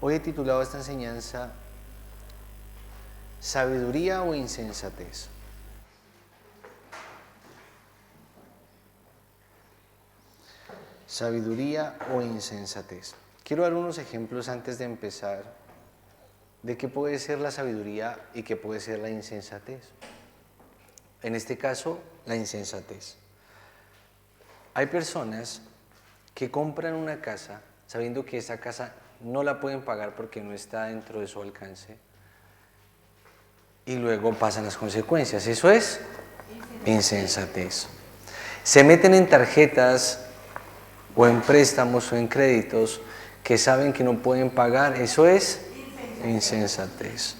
Hoy he titulado esta enseñanza ¿Sabiduría o insensatez? Sabiduría o insensatez. Quiero dar unos ejemplos antes de empezar de qué puede ser la sabiduría y qué puede ser la insensatez. En este caso, la insensatez. Hay personas que compran una casa sabiendo que esa casa no la pueden pagar porque no está dentro de su alcance y luego pasan las consecuencias. Eso es insensatez. Se meten en tarjetas o en préstamos o en créditos que saben que no pueden pagar. Eso es insensatez.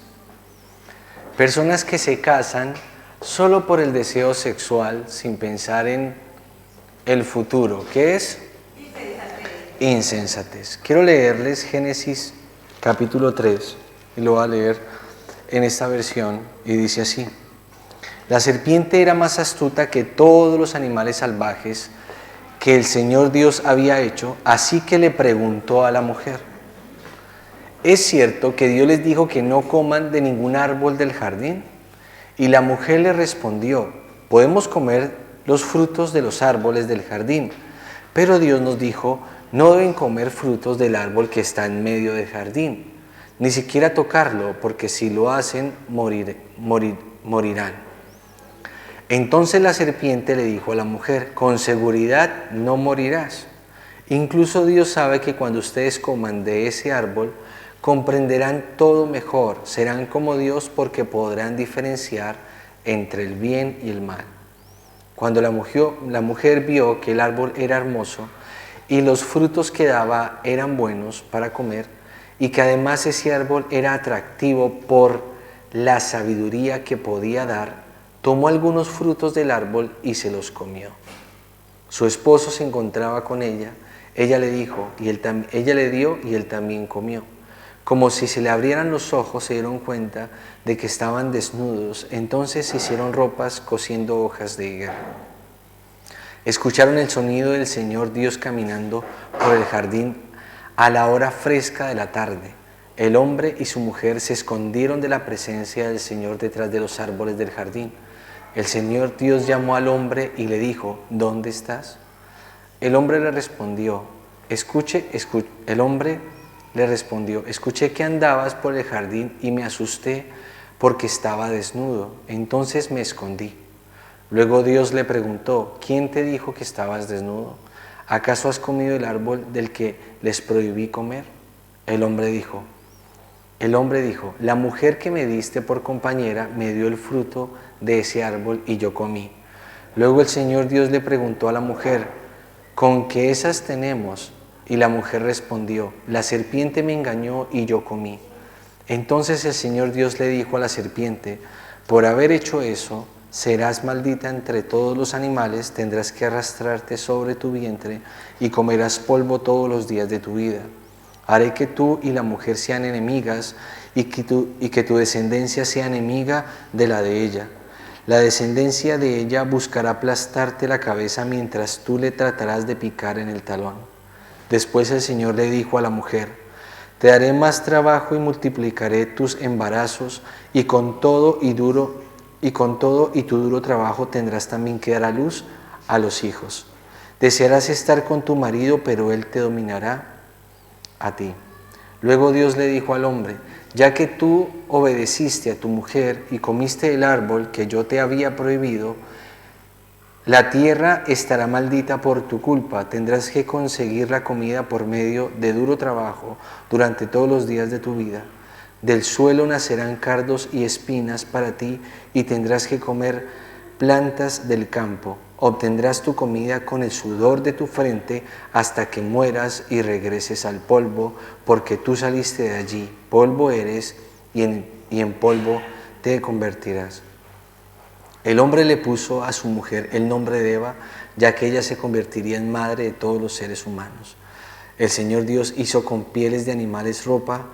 Personas que se casan solo por el deseo sexual sin pensar en el futuro. ¿Qué es? Insensatez. Quiero leerles Génesis capítulo 3 y lo voy a leer en esta versión y dice así: La serpiente era más astuta que todos los animales salvajes que el Señor Dios había hecho, así que le preguntó a la mujer: ¿Es cierto que Dios les dijo que no coman de ningún árbol del jardín? Y la mujer le respondió: podemos comer los frutos de los árboles del jardín, pero Dios nos dijo: no deben comer frutos del árbol que está en medio del jardín, ni siquiera tocarlo, porque si lo hacen morirán. Entonces la serpiente le dijo a la mujer: con seguridad no morirás. Incluso Dios sabe que cuando ustedes coman de ese árbol, comprenderán todo mejor, serán como Dios porque podrán diferenciar entre el bien y el mal. Cuando la mujer vio que el árbol era hermoso y los frutos que daba eran buenos para comer, y que además ese árbol era atractivo por la sabiduría que podía dar, tomó algunos frutos del árbol y se los comió. Su esposo se encontraba con ella, ella le dio y él también comió. Como si se le abrieran los ojos, se dieron cuenta de que estaban desnudos, entonces se hicieron ropas cosiendo hojas de higuera. Escucharon el sonido del Señor Dios caminando por el jardín a la hora fresca de la tarde. El hombre y su mujer se escondieron de la presencia del Señor detrás de los árboles del jardín. El Señor Dios llamó al hombre y le dijo: ¿dónde estás? El hombre le respondió: escuché que andabas por el jardín y me asusté porque estaba desnudo, entonces me escondí. Luego Dios le preguntó: ¿quién te dijo que estabas desnudo? ¿Acaso has comido el árbol del que les prohibí comer? El hombre dijo: la mujer que me diste por compañera me dio el fruto de ese árbol y yo comí. Luego el Señor Dios le preguntó a la mujer: ¿con qué esas tenemos? Y la mujer respondió: la serpiente me engañó y yo comí. Entonces el Señor Dios le dijo a la serpiente: por haber hecho eso, serás maldita entre todos los animales, tendrás que arrastrarte sobre tu vientre y comerás polvo todos los días de tu vida. Haré que tú y la mujer sean enemigas y que tu descendencia sea enemiga de la de ella. La descendencia de ella buscará aplastarte la cabeza mientras tú le tratarás de picar en el talón. Después el Señor le dijo a la mujer: te daré más trabajo y multiplicaré tus embarazos, y con todo y tu duro trabajo tendrás también que dar a luz a los hijos. Desearás estar con tu marido, pero él te dominará a ti. Luego Dios le dijo al hombre: ya que tú obedeciste a tu mujer y comiste el árbol que yo te había prohibido, la tierra estará maldita por tu culpa. Tendrás que conseguir la comida por medio de duro trabajo durante todos los días de tu vida. Del suelo nacerán cardos y espinas para ti y tendrás que comer plantas del campo. Obtendrás tu comida con el sudor de tu frente hasta que mueras y regreses al polvo, porque tú saliste de allí, polvo eres y en polvo te convertirás. El hombre le puso a su mujer el nombre de Eva, ya que ella se convertiría en madre de todos los seres humanos. El Señor Dios hizo con pieles de animales ropa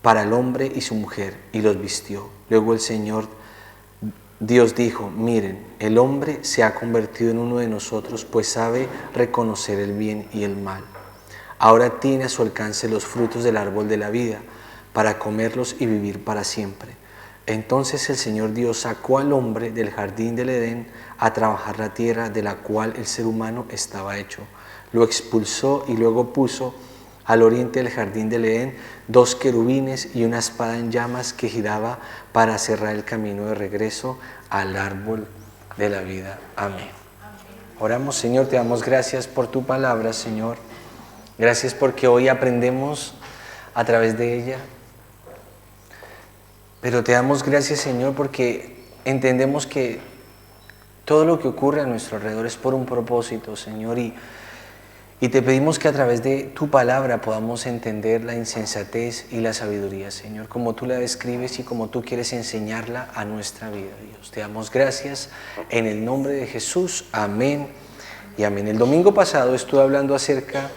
para el hombre y su mujer y los vistió. Luego el Señor Dios dijo: miren, el hombre se ha convertido en uno de nosotros, pues sabe reconocer el bien y el mal. Ahora tiene a su alcance los frutos del árbol de la vida, para comerlos y vivir para siempre. Entonces el Señor Dios sacó al hombre del jardín del Edén a trabajar la tierra de la cual el ser humano estaba hecho. Lo expulsó y luego puso al oriente del jardín del Edén 2 querubines y una espada en llamas que giraba para cerrar el camino de regreso al árbol de la vida. Amén. Oramos. Señor, te damos gracias por tu palabra, Señor. Gracias porque hoy aprendemos a través de ella. Pero te damos gracias, Señor, porque entendemos que todo lo que ocurre a nuestro alrededor es por un propósito, Señor, y te pedimos que a través de tu palabra podamos entender la insensatez y la sabiduría, Señor, como tú la describes y como tú quieres enseñarla a nuestra vida, Dios. Te damos gracias en el nombre de Jesús. Amén y amén. El domingo pasado estuve hablando acerca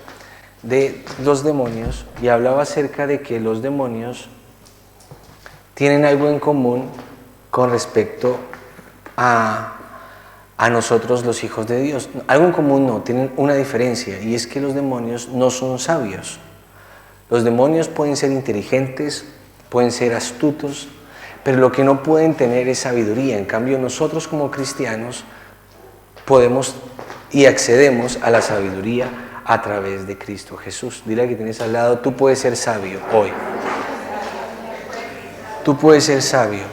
de los demonios y hablaba acerca de que los demonios tienen algo en común con respecto a nosotros los hijos de Dios. Algo en común no, tienen una diferencia, y es que los demonios no son sabios. Los demonios pueden ser inteligentes, pueden ser astutos, pero lo que no pueden tener es sabiduría. En cambio, nosotros como cristianos podemos y accedemos a la sabiduría a través de Cristo Jesús. Dile a que tienes al lado: tú puedes ser sabio hoy. Tú puedes ser sabio.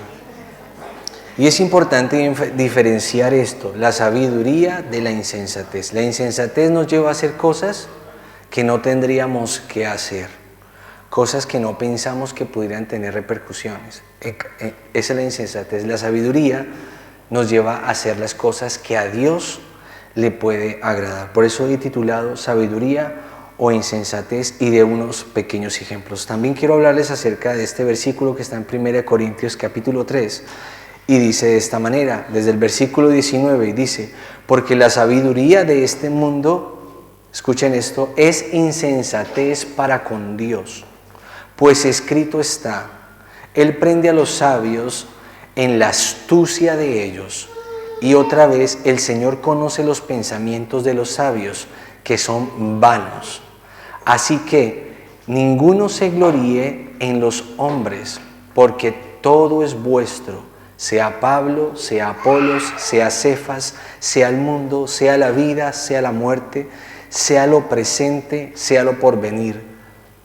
Y es importante diferenciar esto, la sabiduría de la insensatez. La insensatez nos lleva a hacer cosas que no tendríamos que hacer, cosas que no pensamos que pudieran tener repercusiones. Esa es la insensatez. La sabiduría nos lleva a hacer las cosas que a Dios le puede agradar. Por eso he titulado Sabiduría o insensatez, y de unos pequeños ejemplos. También quiero hablarles acerca de este versículo que está en 1 Corintios capítulo 3, y dice de esta manera, desde el versículo 19, y dice: porque la sabiduría de este mundo, escuchen esto, es insensatez para con Dios, pues escrito está: Él prende a los sabios en la astucia de ellos. Y otra vez, el Señor conoce los pensamientos de los sabios, que son vanos. Así que ninguno se gloríe en los hombres, porque todo es vuestro, sea Pablo, sea Apolos, sea Cefas, sea el mundo, sea la vida, sea la muerte, sea lo presente, sea lo porvenir.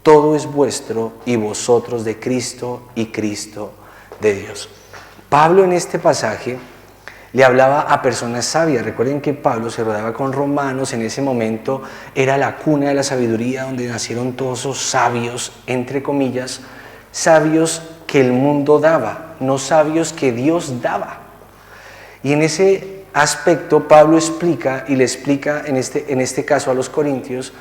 Todo es vuestro, y vosotros de Cristo, y Cristo de Dios. Pablo en este pasaje le hablaba a personas sabias. Recuerden que Pablo se rodeaba con romanos. En ese momento era la cuna de la sabiduría, donde nacieron todos esos sabios, entre comillas, sabios que el mundo daba, no sabios que Dios daba. Y en ese aspecto Pablo explica, y le explica en este caso a los corintios,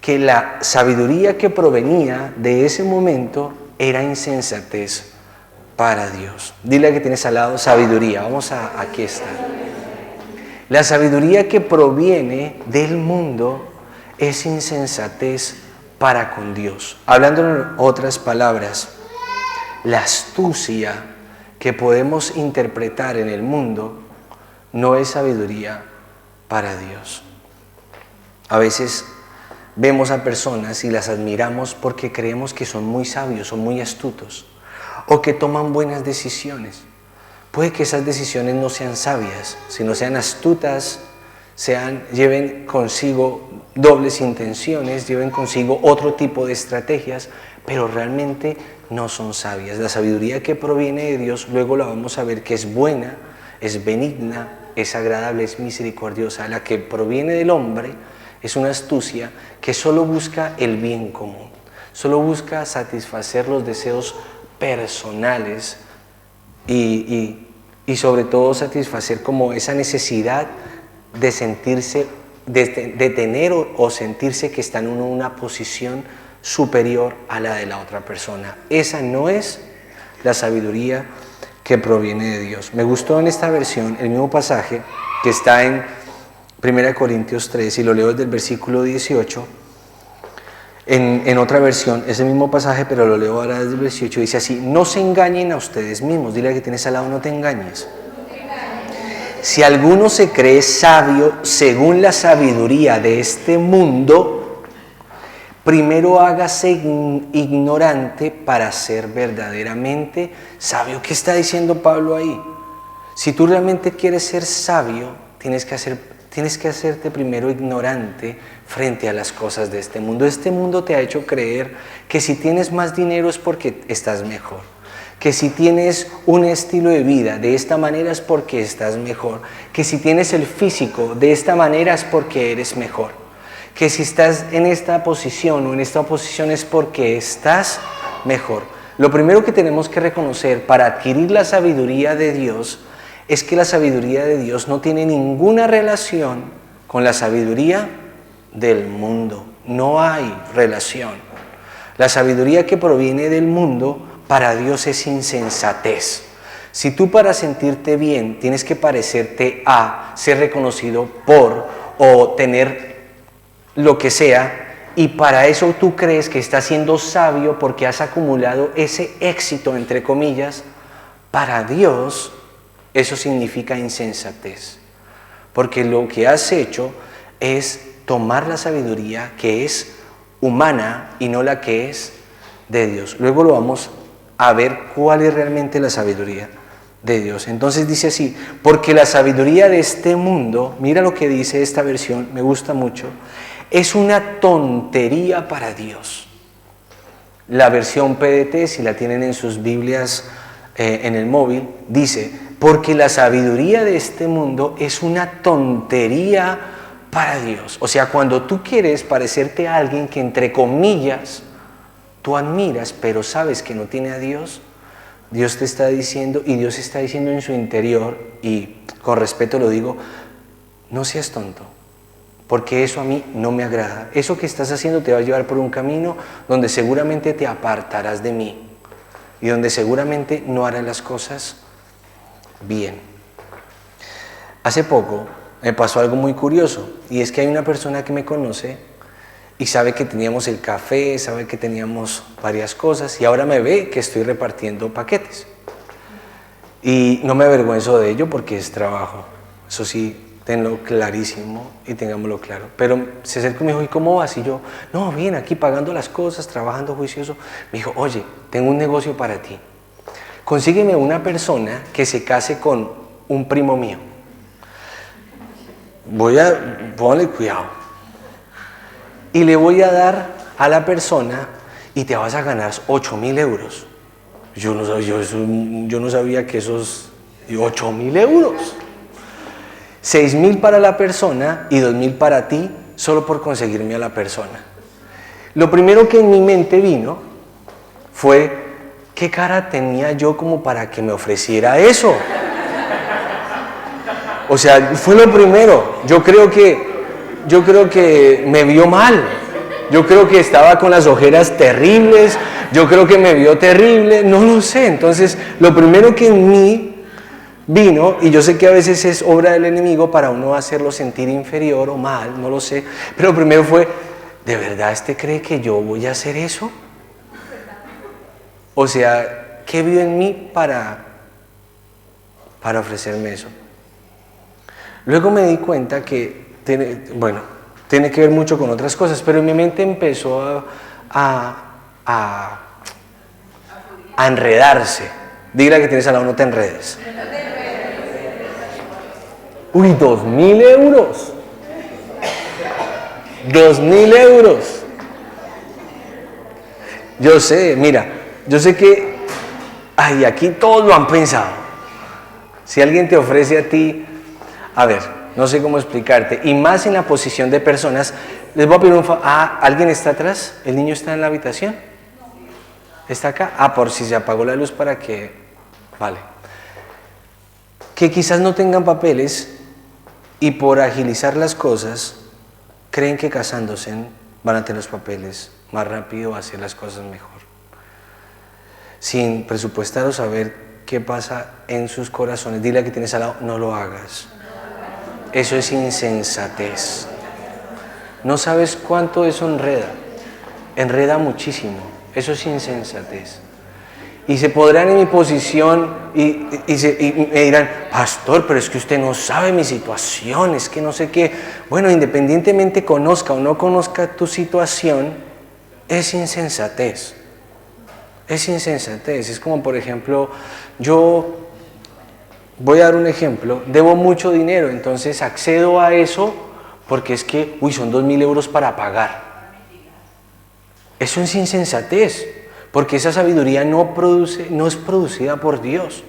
que la sabiduría que provenía de ese momento era insensatez para Dios. Dile a que tienes al lado: sabiduría. Aquí está. La sabiduría que proviene del mundo es insensatez para con Dios. Hablando en otras palabras, la astucia que podemos interpretar en el mundo no es sabiduría para Dios. A veces vemos a personas y las admiramos porque creemos que son muy sabios, son muy astutos, o que toman buenas decisiones. Puede que esas decisiones no sean sabias, sino sean astutas, lleven consigo dobles intenciones, lleven consigo otro tipo de estrategias, pero realmente no son sabias. La sabiduría que proviene de Dios, luego la vamos a ver que es buena, es benigna, es agradable, es misericordiosa. La que proviene del hombre es una astucia que solo busca el bien común, solo busca satisfacer los deseos personales y sobre todo satisfacer como esa necesidad de sentirse, de tener o sentirse que está en una posición superior a la de la otra persona. Esa no es la sabiduría que proviene de Dios. Me gustó en esta versión el mismo pasaje que está en 1 Corintios 3, y lo leo desde el versículo 18. En otra versión, ese mismo pasaje, pero lo leo ahora desde el 18, dice así: no se engañen a ustedes mismos. Dile a que tienes al lado: no te engañes. Si alguno se cree sabio según la sabiduría de este mundo, primero hágase ignorante para ser verdaderamente sabio. ¿Qué está diciendo Pablo ahí? Si tú realmente quieres ser sabio, tienes que hacerte primero ignorante frente a las cosas de este mundo. Este mundo te ha hecho creer que si tienes más dinero es porque estás mejor, que si tienes un estilo de vida de esta manera es porque estás mejor, que si tienes el físico de esta manera es porque eres mejor, que si estás en esta posición o en esta posición es porque estás mejor. Lo primero que tenemos que reconocer para adquirir la sabiduría de Dios es que la sabiduría de Dios no tiene ninguna relación con la sabiduría del mundo. No hay relación. La sabiduría que proviene del mundo para Dios es insensatez. Si tú para sentirte bien tienes que parecerte a, ser reconocido por o tener lo que sea, y para eso tú crees que estás siendo sabio porque has acumulado ese éxito, entre comillas, para Dios eso significa insensatez, porque lo que has hecho es tomar la sabiduría que es humana y no la que es de Dios. Luego lo vamos a ver cuál es realmente la sabiduría de Dios. Entonces dice así, porque la sabiduría de este mundo, mira lo que dice esta versión, me gusta mucho, es una tontería para Dios. La versión PDT, si la tienen en sus Biblias en el móvil, dice, porque la sabiduría de este mundo es una tontería para Dios. O sea, cuando tú quieres parecerte a alguien que entre comillas tú admiras, pero sabes que no tiene a Dios, Dios te está diciendo, y Dios está diciendo en su interior, y con respeto lo digo, no seas tonto, porque eso a mí no me agrada. Eso que estás haciendo te va a llevar por un camino donde seguramente te apartarás de mí y donde seguramente no harás las cosas bien. Hace poco me pasó algo muy curioso, y es que hay una persona que me conoce y sabe que teníamos el café, sabe que teníamos varias cosas, y ahora me ve que estoy repartiendo paquetes. Y no me avergüenzo de ello porque es trabajo, eso sí, tenlo clarísimo y tengámoslo claro. Pero se acercó y me dijo, ¿y cómo vas? Y yo, no, bien, aquí pagando las cosas, trabajando juicioso. Me dijo, oye, tengo un negocio para ti. Consígueme una persona que se case con un primo mío. Ponle cuidado. Y le voy a dar a la persona y te vas a ganar 8.000 euros. Yo no sabía que esos 8.000 euros. 6.000 para la persona y 2.000 para ti, solo por conseguirme a la persona. Lo primero que en mi mente vino fue, ¿qué cara tenía yo como para que me ofreciera eso? O sea, fue lo primero. Yo creo que me vio mal. Yo creo que estaba con las ojeras terribles. Yo creo que me vio terrible. No lo sé. Entonces, lo primero que en mí vino, y yo sé que a veces es obra del enemigo para uno hacerlo sentir inferior o mal, no lo sé, pero primero fue, ¿de verdad este cree que yo voy a hacer eso? O sea, ¿qué vio en mí para ofrecerme eso? Luego me di cuenta que tiene que ver mucho con otras cosas, pero en mi mente empezó a enredarse. Dile que tienes al lado, no te enredes. Uy, 2.000 euros. 2.000 euros. Yo sé, mira, yo sé que, aquí todos lo han pensado. Si alguien te ofrece a ti, a ver, no sé cómo explicarte, y más en la posición de personas, les voy a pedir un favor. ¿Alguien está atrás? ¿El niño está en la habitación? ¿Está acá? Por si se apagó la luz para que, vale. Que quizás no tengan papeles, y por agilizar las cosas, creen que casándose van a tener los papeles más rápido, hacer las cosas mejor. Sin presupuestar o saber qué pasa en sus corazones. Dile a que tienes al lado, no lo hagas. Eso es insensatez. No sabes cuánto eso enreda. Enreda muchísimo. Eso es insensatez. y se podrán en mi posición y me dirán, pastor, pero es que usted no sabe mi situación, es que no sé qué. Bueno, independientemente conozca o no conozca tu situación, es insensatez. Es insensatez. Es como, por ejemplo, yo voy a dar un ejemplo, debo mucho dinero, entonces accedo a eso porque es que, son 2.000 euros para pagar. Eso es insensatez, porque esa sabiduría no es producida por Dios.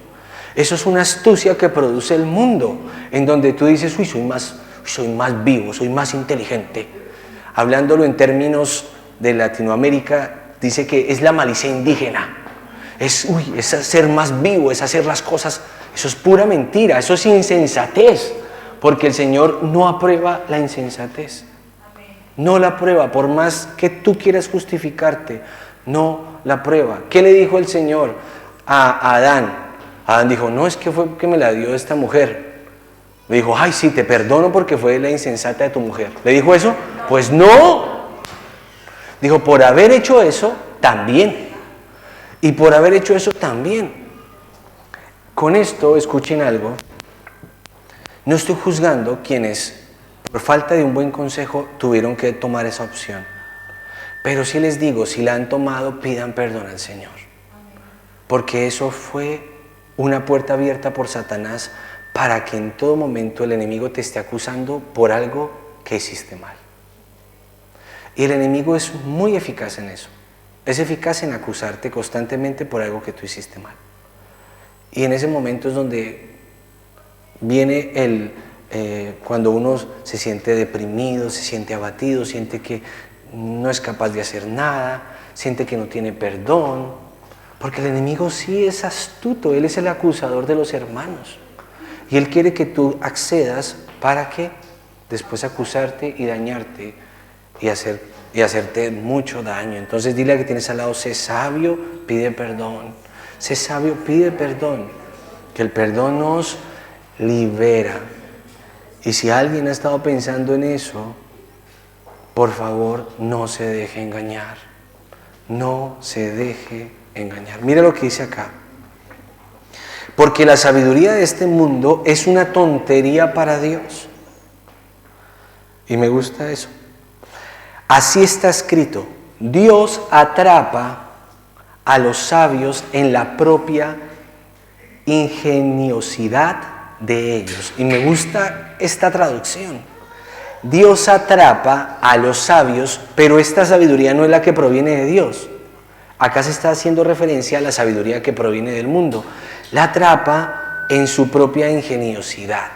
Eso es una astucia que produce el mundo, en donde tú dices, soy más vivo, soy más inteligente. Hablándolo en términos de Latinoamérica, dice que es la malicia indígena. Es ser más vivo, es hacer las cosas. Eso es pura mentira, eso es insensatez, porque el Señor no aprueba la insensatez. No la aprueba, por más que tú quieras justificarte, no la aprueba. ¿Qué le dijo el Señor a Adán? Adán dijo, no, es que fue que me la dio esta mujer. Le dijo, sí, te perdono porque fue la insensata de tu mujer. ¿Le dijo eso? Pues no. Dijo, por haber hecho eso, también. Y por haber hecho eso, también. Con esto, escuchen algo. No estoy juzgando quienes, por falta de un buen consejo, tuvieron que tomar esa opción. Pero sí les digo, si la han tomado, pidan perdón al Señor. Porque eso fue una puerta abierta por Satanás para que en todo momento el enemigo te esté acusando por algo que hiciste mal. Y el enemigo es muy eficaz en eso. Es eficaz en acusarte constantemente por algo que tú hiciste mal. Y en ese momento es donde viene cuando uno se siente deprimido, se siente abatido, siente que no es capaz de hacer nada, siente que no tiene perdón, porque el enemigo sí es astuto, él es el acusador de los hermanos y él quiere que tú accedas para que después acusarte y dañarte y hacerte mucho daño. Entonces dile a que tienes al lado, sé sabio, pide perdón, sé sabio, pide perdón, que el perdón nos libera. Y si alguien ha estado pensando en eso, por favor, no se deje engañar. No se deje engañar. Mira lo que dice acá. Porque la sabiduría de este mundo es una tontería para Dios. Y me gusta eso. Así está escrito. Dios atrapa a los sabios en la propia ingeniosidad de ellos. Y me gusta esta traducción. Dios atrapa a los sabios, pero esta sabiduría no es la que proviene de Dios. Acá se está haciendo referencia a la sabiduría que proviene del mundo. La atrapa en su propia ingeniosidad.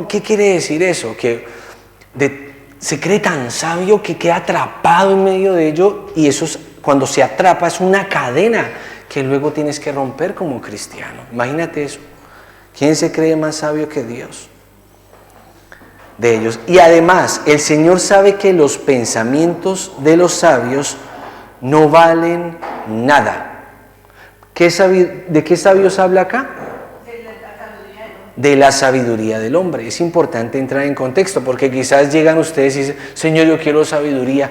¿Qué quiere decir eso? Que se cree tan sabio que queda atrapado en medio de ello, y eso cuando se atrapa es una cadena que luego tienes que romper como cristiano. Imagínate eso. ¿Quién se cree más sabio que Dios? De ellos. Y además, el Señor sabe que los pensamientos de los sabios no valen nada. ¿De qué sabios habla acá? De la sabiduría del hombre. Es importante entrar en contexto, porque quizás llegan ustedes y dicen, Señor, yo quiero sabiduría,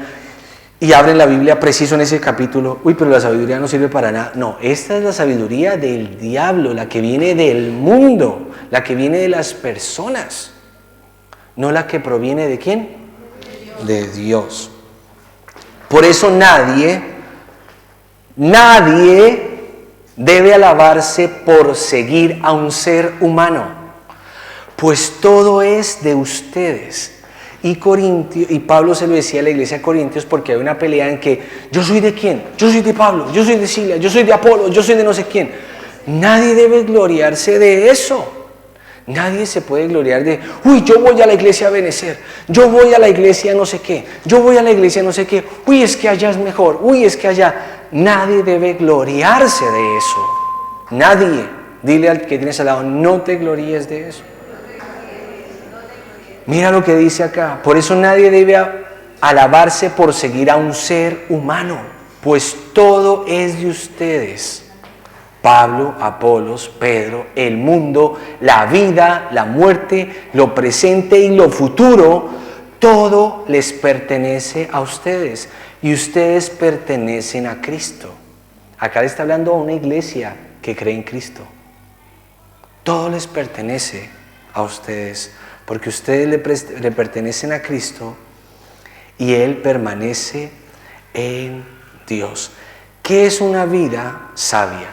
y abren la Biblia preciso en ese capítulo, pero la sabiduría no sirve para nada. No, esta es la sabiduría del diablo, la que viene del mundo, la que viene de las personas, no la que proviene ¿de quién? De Dios. Por eso nadie debe alabarse por seguir a un ser humano, pues todo es de ustedes. Y Pablo se lo decía a la iglesia de Corintios, porque hay una pelea en que yo soy de quién, yo soy de Pablo, yo soy de Silas, yo soy de Apolo, yo soy de no sé quién. Nadie debe gloriarse de eso. Nadie se puede gloriar de, yo voy a la iglesia a Benecer, yo voy a la iglesia no sé qué, yo voy a la iglesia no sé qué, es que allá es mejor, es que allá. Nadie debe gloriarse de eso. Nadie. Dile al que tienes al lado, no te gloríes de eso. Mira lo que dice acá. Por eso nadie debe alabarse por seguir a un ser humano, pues todo es de ustedes. Pablo, Apolos, Pedro, el mundo, la vida, la muerte, lo presente y lo futuro, todo les pertenece a ustedes. Y ustedes pertenecen a Cristo. Acá le está hablando a una iglesia que cree en Cristo. Todo les pertenece a ustedes, porque ustedes le pertenecen a Cristo y Él permanece en Dios. ¿Qué es una vida sabia?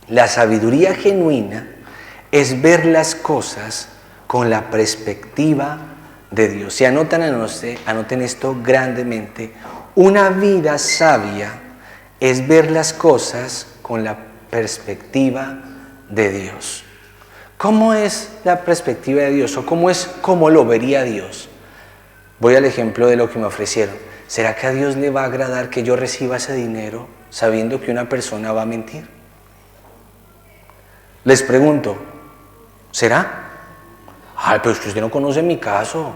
La sabiduría genuina es ver las cosas con la perspectiva de Dios. Si anoten esto grandemente. Una vida sabia es ver las cosas con la perspectiva de Dios. ¿Cómo es la perspectiva de Dios? ¿O cómo lo vería Dios? Voy al ejemplo de lo que me ofrecieron. ¿Será que a Dios le va a agradar que yo reciba ese dinero sabiendo que una persona va a mentir? Les pregunto, ¿será? Ay, pero es que usted no conoce mi caso.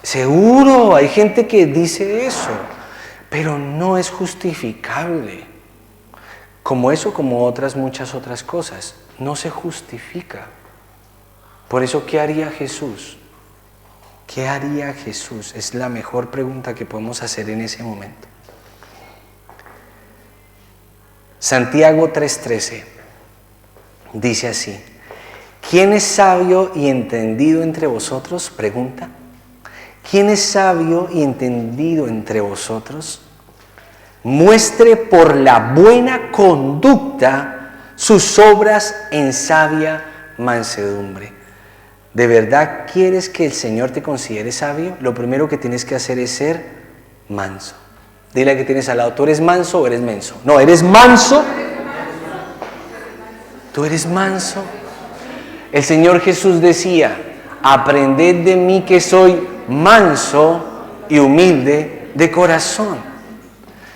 Seguro, hay gente que dice eso, pero no es justificable. Como eso, como muchas otras cosas, no se justifica. Por eso, ¿qué haría Jesús? ¿Qué haría Jesús? Es la mejor pregunta que podemos hacer en ese momento. Santiago 3:13 dice así: ¿quién es sabio y entendido entre vosotros? Pregunta. ¿Quién es sabio y entendido entre vosotros? Muestre por la buena conducta sus obras en sabia mansedumbre. ¿De verdad quieres que el Señor te considere sabio? Lo primero que tienes que hacer es ser manso. Dile a que tienes al lado, ¿tú eres manso o eres menso? No, ¿eres manso? ¿Tú eres manso? El Señor Jesús decía: aprended de mí que soy manso y humilde de corazón.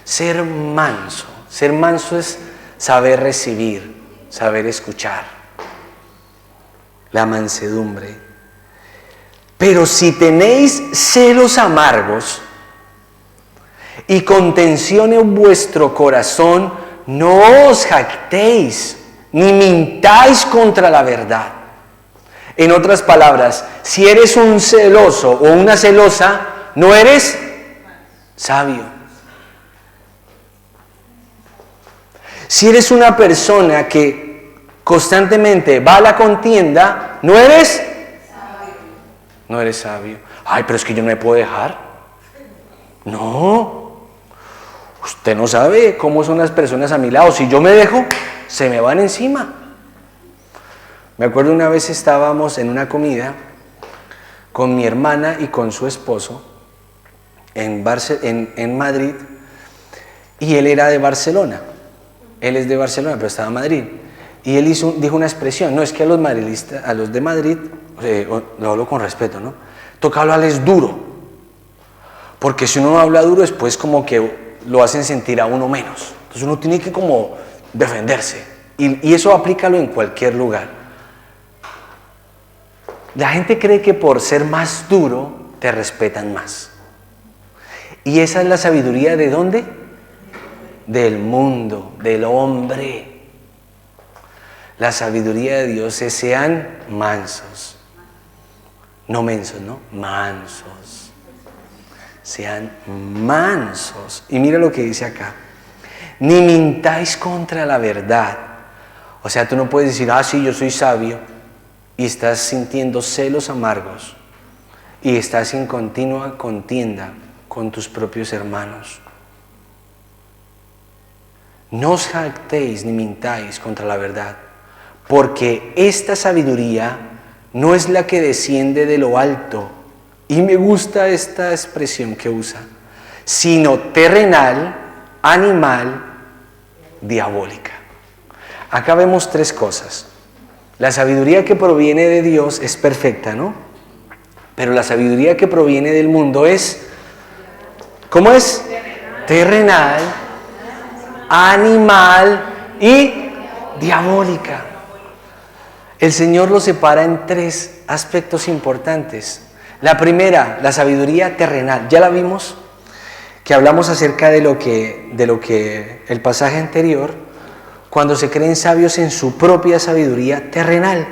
Ser manso es saber recibir, saber escuchar. La mansedumbre. Pero si tenéis celos amargos y contención en vuestro corazón, no os jactéis ni mintáis contra la verdad. En otras palabras, si eres un celoso o una celosa, no eres sabio. Si eres una persona que constantemente va a la contienda, no eres sabio. Ay, pero es que yo no me puedo dejar. No. Usted no sabe cómo son las personas a mi lado. Si yo me dejo, se me van encima. Me acuerdo una vez estábamos en una comida con mi hermana y con su esposo en Madrid, y él era de Barcelona. Él es de Barcelona, pero estaba en Madrid. Y él dijo una expresión: no, es que a los madridistas, a los de Madrid, lo hablo con respeto, ¿no? Toca hablarles duro. Porque si uno no habla duro, después como que lo hacen sentir a uno menos. Entonces uno tiene que como defenderse. Y eso aplícalo en cualquier lugar. La gente cree que por ser más duro te respetan más. Y esa es la sabiduría ¿de dónde? Del mundo, del hombre. La sabiduría de Dios es: sean mansos. No mensos, ¿no? Mansos. Sean mansos. Y mira lo que dice acá: ni mintáis contra la verdad. O sea, tú no puedes decir: ah, sí, yo soy sabio, y estás sintiendo celos amargos y estás en continua contienda con tus propios hermanos. No os jactéis ni mintáis contra la verdad, porque esta sabiduría no es la que desciende de lo alto, y me gusta esta expresión que usa, sino terrenal, animal, diabólica. Acá vemos tres cosas. La sabiduría que proviene de Dios es perfecta, ¿no? Pero la sabiduría que proviene del mundo es, ¿cómo es? Terrenal, animal y diabólica. El Señor lo separa en tres aspectos importantes. La primera, la sabiduría terrenal. Ya la vimos, que hablamos acerca de lo que el pasaje anterior, cuando se creen sabios en su propia sabiduría terrenal.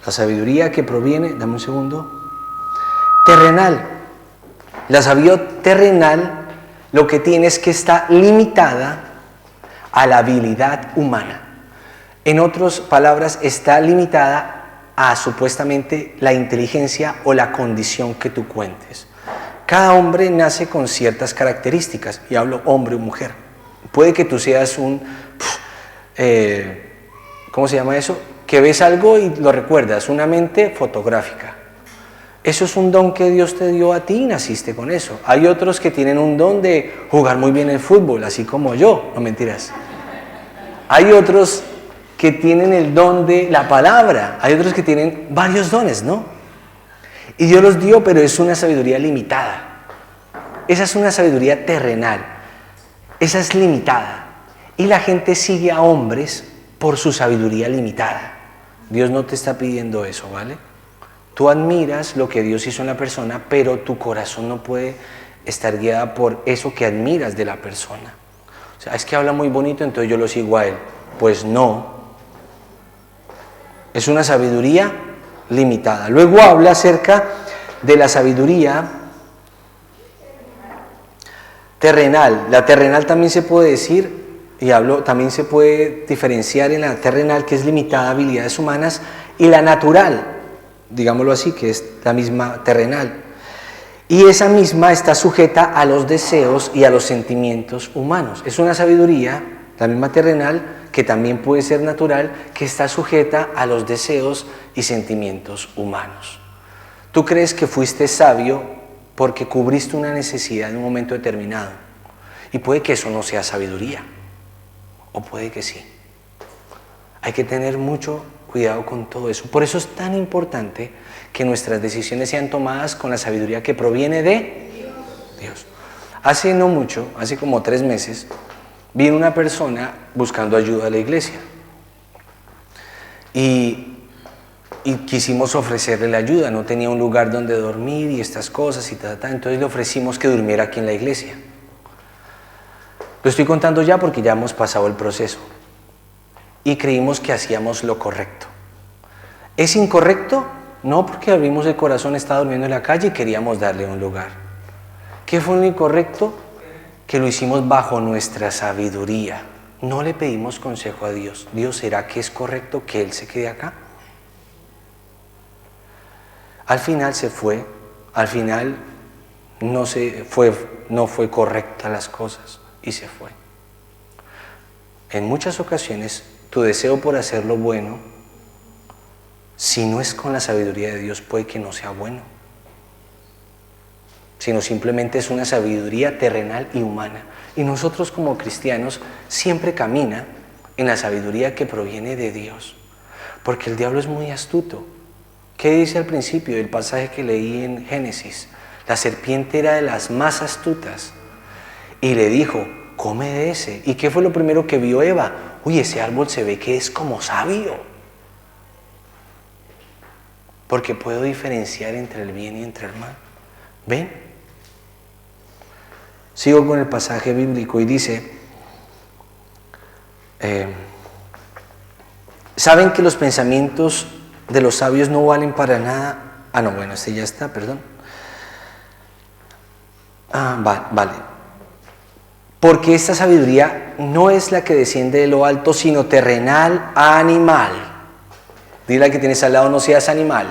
La sabiduría que proviene, dame un segundo, terrenal. La sabiduría terrenal lo que tiene es que está limitada a la habilidad humana. En otras palabras, está limitada a supuestamente la inteligencia o la condición que tú cuentes. Cada hombre nace con ciertas características, y hablo hombre o mujer. Puede que tú seas ¿cómo se llama eso? Que ves algo y lo recuerdas, una mente fotográfica. Eso es un don que Dios te dio a ti y naciste con eso. Hay otros que tienen un don de jugar muy bien el fútbol, así como yo, no mentiras. Hay otros que tienen el don de la palabra, hay otros que tienen varios dones, ¿no? Y Dios los dio, pero es una sabiduría limitada. Esa es una sabiduría terrenal, esa es limitada. Y la gente sigue a hombres por su sabiduría limitada. Dios no te está pidiendo eso, ¿vale? Tú admiras lo que Dios hizo en la persona, pero tu corazón no puede estar guiado por eso que admiras de la persona. O sea, es que habla muy bonito, entonces yo lo sigo a él. Pues no. Es una sabiduría limitada. Luego habla acerca de la sabiduría terrenal. La terrenal también se puede decir, también se puede diferenciar en la terrenal, que es limitada a habilidades humanas, y la natural, digámoslo así, que es la misma terrenal. Y esa misma está sujeta a los deseos y a los sentimientos humanos. Es una sabiduría, la misma terrenal, que también puede ser natural, que está sujeta a los deseos y sentimientos humanos. Tú crees que fuiste sabio porque cubriste una necesidad en un momento determinado. Y puede que eso no sea sabiduría, o puede que sí. Hay que tener mucho cuidado con todo eso. Por eso es tan importante que nuestras decisiones sean tomadas con la sabiduría que proviene de Dios. Hace no mucho, hace como 3 meses, vino una persona buscando ayuda a la iglesia. Y quisimos ofrecerle la ayuda. No tenía un lugar donde dormir y estas cosas y tal. Entonces le ofrecimos que durmiera aquí en la iglesia. Lo estoy contando ya porque ya hemos pasado el proceso. Y creímos que hacíamos lo correcto. ¿Es incorrecto? No, porque abrimos el corazón, estaba durmiendo en la calle y queríamos darle un lugar. ¿Qué fue lo incorrecto? Que lo hicimos bajo nuestra sabiduría. No le pedimos consejo a Dios. Dios, ¿será que es correcto que Él se quede acá? Al final se fue. Al final no fue correcta las cosas y se fue. En muchas ocasiones tu deseo por hacer lo bueno, si no es con la sabiduría de Dios, puede que no sea bueno, sino simplemente es una sabiduría terrenal y humana. Y nosotros como cristianos siempre camina en la sabiduría que proviene de Dios, porque el diablo es muy astuto. ¿Qué dice al principio del pasaje que leí en Génesis? La serpiente era de las más astutas y le dijo, come de ese. ¿Y qué fue lo primero que vio Eva? Uy, ese árbol se ve que es como sabio, porque puedo diferenciar entre el bien y entre el mal. ¿Ven? Sigo con el pasaje bíblico y dice, ¿saben que los pensamientos de los sabios no valen para nada? Ah, no, bueno, este ya está, perdón. Vale. Porque esta sabiduría no es la que desciende de lo alto, sino terrenal, animal. Dile al que tienes al lado, no seas animal.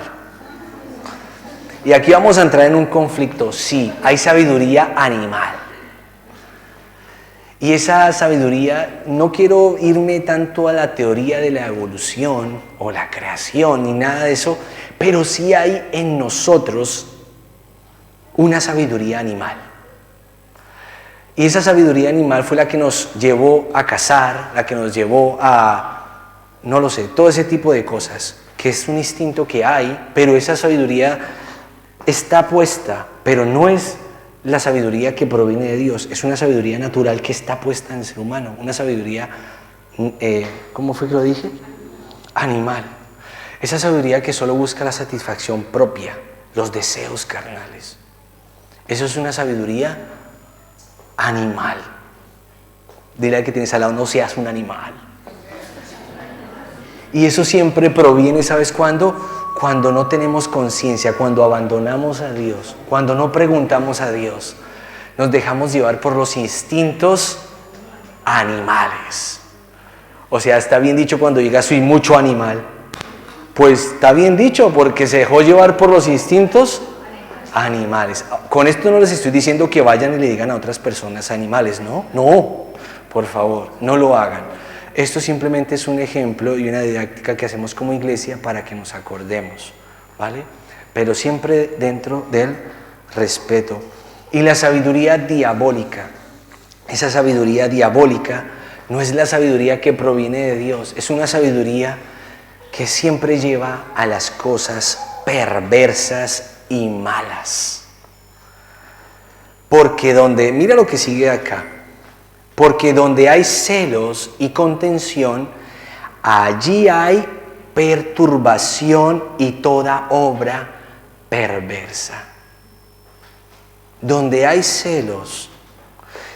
Y aquí vamos a entrar en un conflicto. Sí, hay sabiduría animal. Y esa sabiduría, no quiero irme tanto a la teoría de la evolución o la creación ni nada de eso, pero sí hay en nosotros una sabiduría animal. Y esa sabiduría animal fue la que nos llevó a cazar, la que nos llevó a, no lo sé, todo ese tipo de cosas, que es un instinto que hay, pero esa sabiduría está puesta, pero no es la sabiduría que proviene de Dios, es una sabiduría natural que está puesta en el ser humano, una sabiduría, ¿cómo fue que lo dije? Animal. Esa sabiduría que solo busca la satisfacción propia, los deseos carnales. Eso es una sabiduría animal. Dile al que tienes al lado, no seas un animal. Y eso siempre proviene, ¿sabes cuándo? Cuando no tenemos conciencia, cuando abandonamos a Dios, cuando no preguntamos a Dios. Nos dejamos llevar por los instintos animales. O sea, está bien dicho cuando diga soy mucho animal. Pues está bien dicho porque se dejó llevar por los instintos animales. Con esto no les estoy diciendo que vayan y le digan a otras personas animales, ¿no? No, por favor, no lo hagan. Esto simplemente es un ejemplo y una didáctica que hacemos como iglesia para que nos acordemos, ¿vale? Pero siempre dentro del respeto. Y la sabiduría diabólica. Esa sabiduría diabólica no es la sabiduría que proviene de Dios, es una sabiduría que siempre lleva a las cosas perversas y malas. Porque mira lo que sigue acá, porque donde hay celos y contención, allí hay perturbación y toda obra perversa. Donde hay celos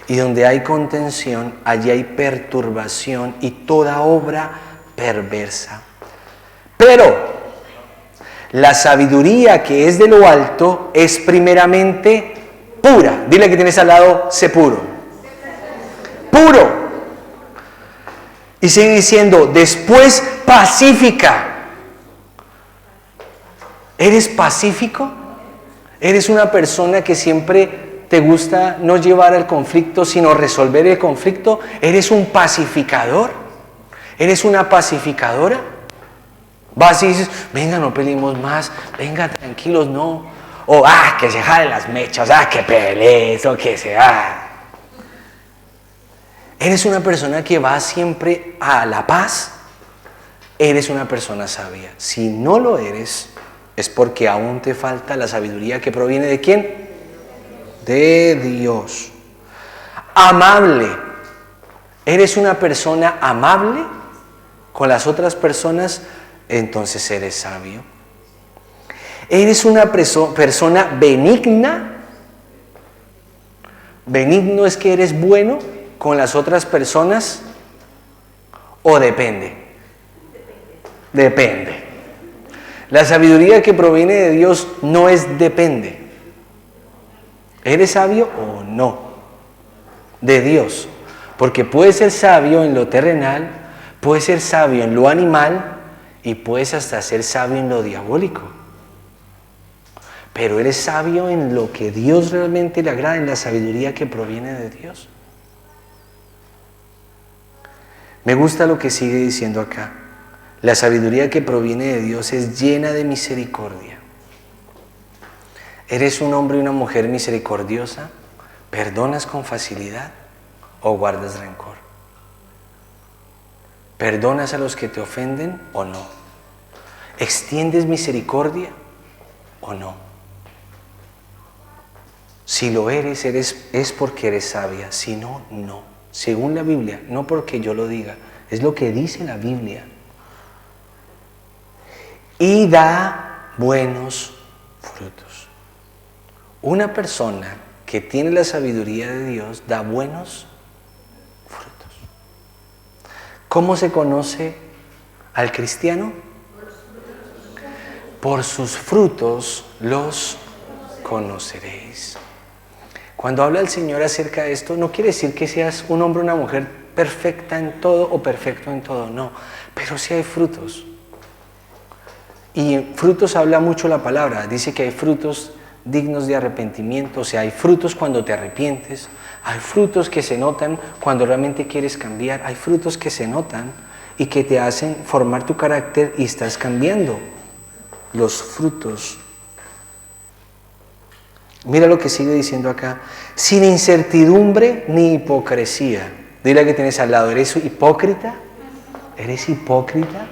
y donde hay contención, allí hay perturbación y toda obra perversa. Pero la sabiduría que es de lo alto es primeramente pura. Dile que tienes al lado, sé puro. Puro. Y sigue diciendo, después pacífica. ¿Eres pacífico? ¿Eres una persona que siempre te gusta no llevar al conflicto, sino resolver el conflicto? ¿Eres un pacificador? ¿Eres una pacificadora? Vas y dices, venga, no peleemos más, venga, tranquilos, no. O, que se jalen las mechas, que pelees, o que sea. ¿Eres una persona que va siempre a la paz? Eres una persona sabia. Si no lo eres, es porque aún te falta la sabiduría que proviene ¿de quién? De Dios. Amable. ¿Eres una persona amable con las otras personas? Entonces eres sabio. ¿Eres una persona benigna? ¿Benigno es que eres bueno con las otras personas? ¿O depende? Depende. La sabiduría que proviene de Dios no es depende. ¿Eres sabio o no? De Dios. Porque puedes ser sabio en lo terrenal, puedes ser sabio en lo animal y puedes hasta ser sabio en lo diabólico. Pero eres sabio en lo que Dios realmente le agrada, en la sabiduría que proviene de Dios. Me gusta lo que sigue diciendo acá. La sabiduría que proviene de Dios es llena de misericordia. ¿Eres un hombre y una mujer misericordiosa? ¿Perdonas con facilidad o guardas rencor? ¿Perdonas a los que te ofenden o no? ¿Extiendes misericordia o no? Si lo eres, es porque eres sabia. Si no, no. Según la Biblia, no porque yo lo diga, es lo que dice la Biblia. Y da buenos frutos. Una persona que tiene la sabiduría de Dios da buenos frutos. ¿Cómo se conoce al cristiano? Por sus frutos los conoceréis. Cuando habla el Señor acerca de esto, no quiere decir que seas un hombre o una mujer perfecta en todo o perfecto en todo, no. Pero sí hay frutos. Y frutos habla mucho la palabra. Dice que hay frutos dignos de arrepentimiento. O sea, hay frutos cuando te arrepientes. Hay frutos que se notan cuando realmente quieres cambiar. Hay frutos que se notan y que te hacen formar tu carácter y estás cambiando. Los frutos. Mira lo que sigue diciendo acá. Sin incertidumbre ni hipocresía. Dile a que tienes al lado, ¿eres hipócrita? ¿Eres hipócrita?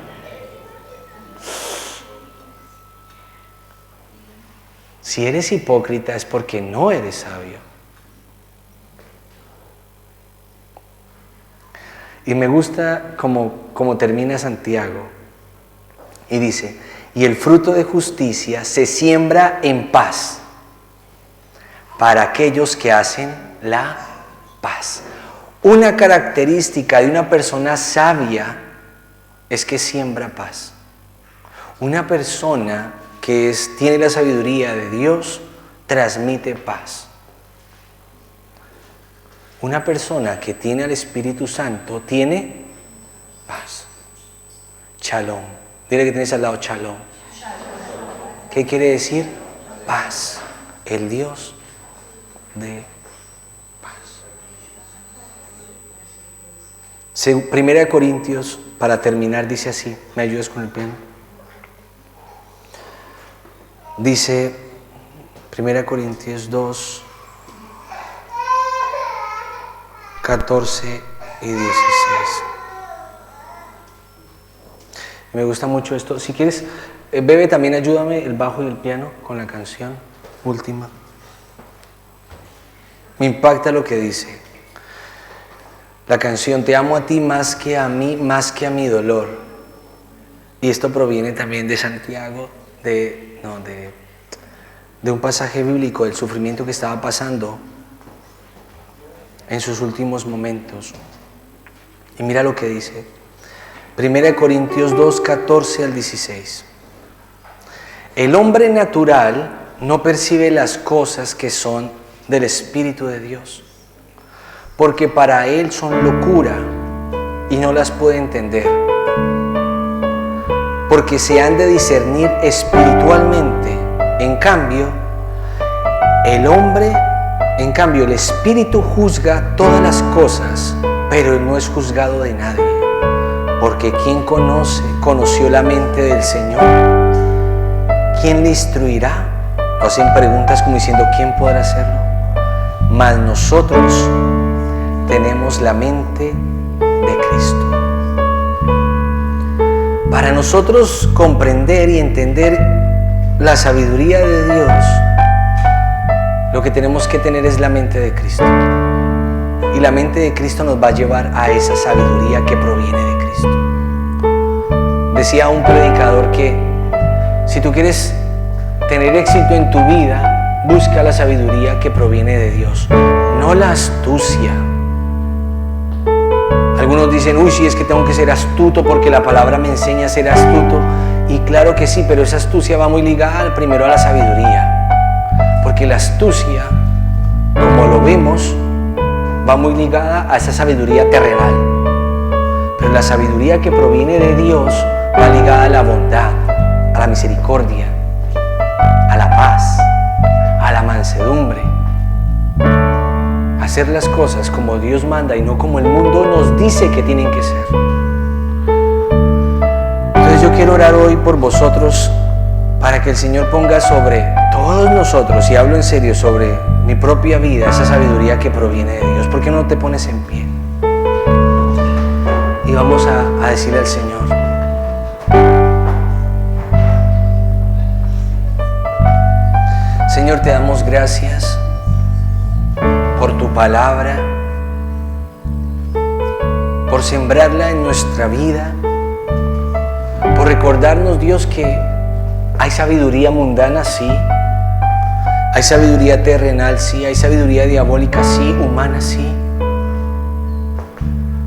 Si eres hipócrita es porque no eres sabio. Y me gusta como termina Santiago. Y dice, y el fruto de justicia se siembra en paz para aquellos que hacen la paz. Una característica de una persona sabia es que siembra paz. Una persona que tiene la sabiduría de Dios transmite paz. Una persona que tiene al Espíritu Santo tiene paz. Shalom. Dile que tienes al lado, shalom. ¿Qué quiere decir? Paz. El Dios de paz. 1 Corintios, para terminar, dice así. ¿Me ayudas con el piano? Dice 1 Corintios 2, 14 y 16. Me gusta mucho esto. Si quieres, Bebe, también ayúdame el bajo y el piano con la canción última. Me impacta lo que dice la canción: te amo a ti más que a mí, más que a mi dolor. Y esto proviene también de Santiago, de un pasaje bíblico del sufrimiento que estaba pasando en sus últimos momentos. Y mira lo que dice 1 Corintios 2, 14 al 16. El hombre natural no percibe las cosas que son del Espíritu de Dios, porque para él son locura y no las puede entender, porque se han de discernir espiritualmente. En cambio, el Espíritu juzga todas las cosas, pero él no es juzgado de nadie, porque ¿quién conoció la mente del Señor? ¿Quién le instruirá? Hacen preguntas como diciendo, ¿quién podrá hacerlo? Mas nosotros tenemos la mente de Cristo. Para nosotros comprender y entender la sabiduría de Dios, lo que tenemos que tener es la mente de Cristo. Y la mente de Cristo nos va a llevar a esa sabiduría que proviene de Cristo. Decía un predicador que si tú quieres tener éxito en tu vida, busca la sabiduría que proviene de Dios, no la astucia. Algunos dicen, uy, sí, es que tengo que ser astuto porque la palabra me enseña a ser astuto. Y claro que sí, pero esa astucia va muy ligada primero a la sabiduría. Porque la astucia, como lo vemos, va muy ligada a esa sabiduría terrenal. Pero la sabiduría que proviene de Dios va ligada a la bondad, a la misericordia, a la paz, a la mansedumbre. Hacer las cosas como Dios manda y no como el mundo nos dice que tienen que ser. Entonces yo quiero orar hoy por vosotros para que el Señor ponga sobre todos nosotros, y hablo en serio, sobre mi propia vida, esa sabiduría que proviene de Dios. ¿Por qué no te pones en pie? Y vamos a decirle al Señor: Señor, te damos gracias por tu palabra, por sembrarla en nuestra vida, por recordarnos, Dios, que hay sabiduría mundana, sí, hay sabiduría terrenal, sí, hay sabiduría diabólica, sí, humana, sí,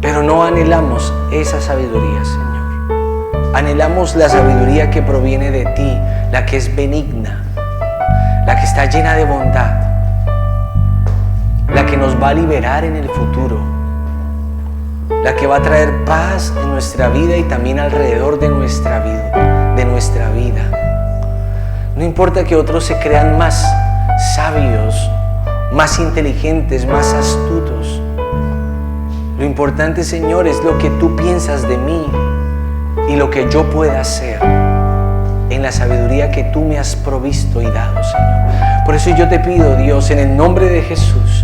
pero no anhelamos esa sabiduría, Señor. Anhelamos la sabiduría que proviene de ti, la que es benigna, la que está llena de bondad, la que nos va a liberar en el futuro, la que va a traer paz en nuestra vida y también alrededor de nuestra vida. No importa que otros se crean más sabios, más inteligentes, más astutos. Lo importante, Señor, es lo que tú piensas de mí y lo que yo pueda hacer en la sabiduría que tú me has provisto y dado, Señor. Por eso yo te pido, Dios, en el nombre de Jesús,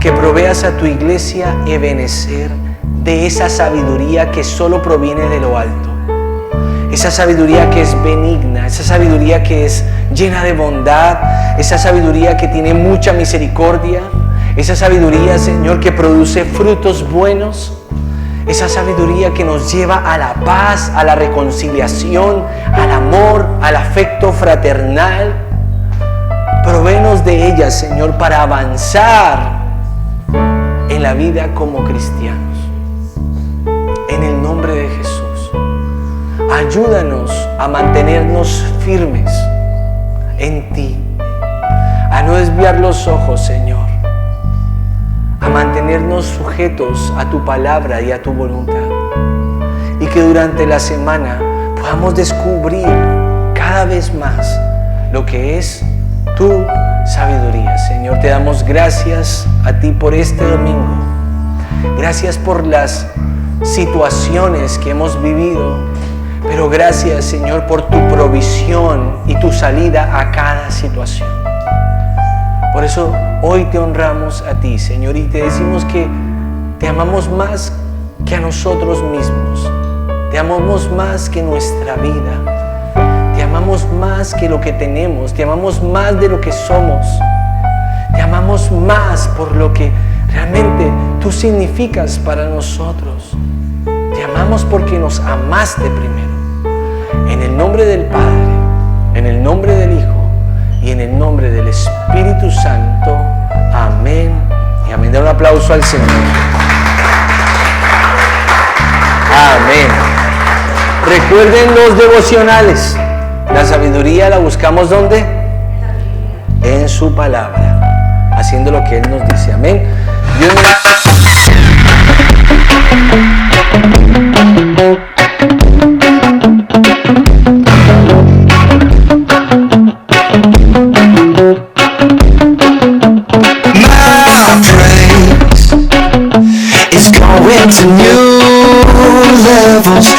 que proveas a tu iglesia Ebenecer de esa sabiduría que solo proviene de lo alto. Esa sabiduría que es benigna, esa sabiduría que es llena de bondad, esa sabiduría que tiene mucha misericordia, esa sabiduría, Señor, que produce frutos buenos, esa sabiduría que nos lleva a la paz, a la reconciliación, al amor, al afecto fraternal. Provéenos de ella, Señor, para avanzar en la vida como cristianos. En el nombre de Jesús. Ayúdanos a mantenernos firmes en ti, a no desviar los ojos, Señor, a mantenernos sujetos a tu palabra y a tu voluntad. Y que durante la semana podamos descubrir cada vez más lo que es tu sabiduría. Señor, te damos gracias a ti por este domingo. Gracias por las situaciones que hemos vivido, pero gracias, Señor, por tu provisión y tu salida a cada situación. Por eso hoy te honramos a ti, Señor, y te decimos que te amamos más que a nosotros mismos. Te amamos más que nuestra vida. Te amamos más que lo que tenemos. Te amamos más de lo que somos. Te amamos más por lo que realmente tú significas para nosotros. Te amamos porque nos amaste primero. En el nombre del Padre, en el nombre del Hijo y en el nombre del Espíritu Santo. Amén y amén. Da un aplauso al Señor. Amén. Recuerden los devocionales. La sabiduría la buscamos ¿dónde? En su palabra, haciendo lo que Él nos dice. Amén. Dios to new levels.